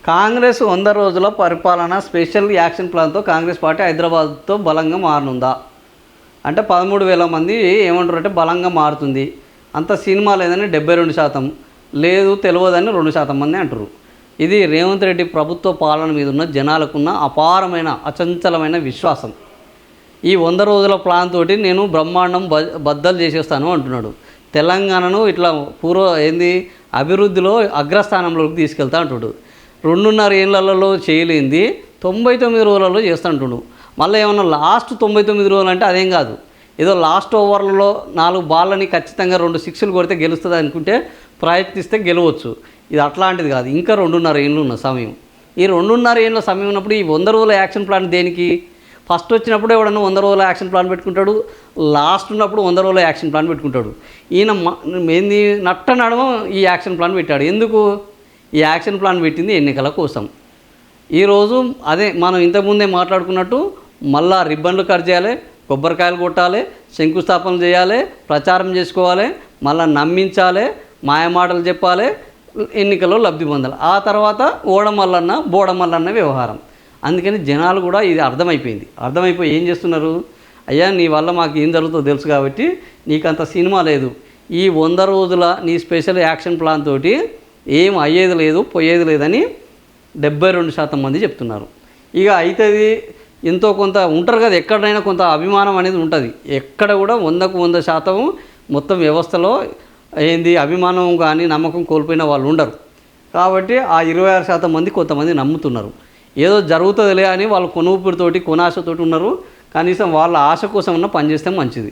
కాంగ్రెస్ 100 రోజుల పరిపాలన special action ప్లాన్తో కాంగ్రెస్ పార్టీ హైదరాబాద్తో బలంగా మారనుందా అంటే 13,000 మంది ఏమంటారు అంటే బలంగా మారుతుంది. అంత సినిమా లేదని 72%, లేదు తెలియదని 2% మంది అంటారు. ఇది రేవంత్ రెడ్డి ప్రభుత్వ పాలన మీద ఉన్న జనాలకున్న అపారమైన అచంచలమైన విశ్వాసం. ఈ 100 రోజుల ప్లాన్ తోటి నేను బ్రహ్మాండం బద్దలు చేసేస్తాను అంటున్నాడు. తెలంగాణను ఇట్లా అభివృద్ధిలో అగ్రస్థానంలోకి తీసుకెళ్తా అంటున్నాడు. 2.5 ఏళ్లలో చేయలేంది 99 రోజులలో చేస్తుంటున్నాడు. మళ్ళీ ఏమన్నా లాస్ట్ 99 రోజులు అంటే అదేం కాదు, ఏదో లాస్ట్ ఓవర్లలో 4 బాళ్ళని ఖచ్చితంగా 2 సిక్స్లు కొడితే గెలుస్తుంది అనుకుంటే ప్రయత్నిస్తే గెలవచ్చు. ఇది అట్లాంటిది కాదు. ఇంకా 2.5 ఏళ్ళు ఉన్న సమయం. ఈ 2.5 ఏళ్ళ సమయం ఉన్నప్పుడు ఈ 100 రోజుల యాక్షన్ ప్లాన్ దేనికి? ఫస్ట్ వచ్చినప్పుడు ఎవడన్నా 100 రోజుల యాక్షన్ ప్లాన్ పెట్టుకుంటాడు, లాస్ట్ ఉన్నప్పుడు 100 రోజుల యాక్షన్ ప్లాన్ పెట్టుకుంటాడు. ఈయన నట్ట నడమ ఈ యాక్షన్ ప్లాన్ పెట్టాడు. ఎందుకు ఈ యాక్షన్ ప్లాన్ పెట్టింది? ఎన్నికల కోసం. ఈరోజు అదే మనం ఇంతకుముందే మాట్లాడుకున్నట్టు మళ్ళా రిబ్బన్లు కట్ చేయాలి, కొబ్బరికాయలు కొట్టాలి, శంకుస్థాపనలు చేయాలి, ప్రచారం చేసుకోవాలి, మళ్ళీ నమ్మించాలి, మాయమాటలు చెప్పాలి, ఎన్నికల్లో లబ్ధి పొందాలి. ఆ తర్వాత ఓడమల్లన్న బోడమల్లన్న వ్యవహారం. అందుకని జనాలు కూడా ఇది అర్థమైపోయి ఏం చేస్తున్నారు, అయ్యా నీ వల్ల మాకు ఏం జరుగుతుందో తెలుసు కాబట్టి నీకంత సినిమా లేదు, ఈ 100 రోజుల నీ స్పెషల్ యాక్షన్ ప్లాన్ తోటి ఏం అయ్యేది లేదు పోయేది లేదని 72% మంది చెప్తున్నారు. ఇక అవుతుంది ఎంతో కొంత ఉంటారు కదా, ఎక్కడైనా కొంత అభిమానం అనేది ఉంటుంది. ఎక్కడ కూడా 100కు 100% మొత్తం వ్యవస్థలో అభిమానం కానీ నమ్మకం కోల్పోయిన వాళ్ళు ఉండరు. కాబట్టి ఆ 26% మంది కొంతమంది నమ్ముతున్నారు. ఏదో జరుగుతుందిలే అని వాళ్ళు కొనువుపుతోటి కొనాశతోటి ఉన్నారు. కనీసం వాళ్ళ ఆశ కోసం పనిచేస్తే మంచిది.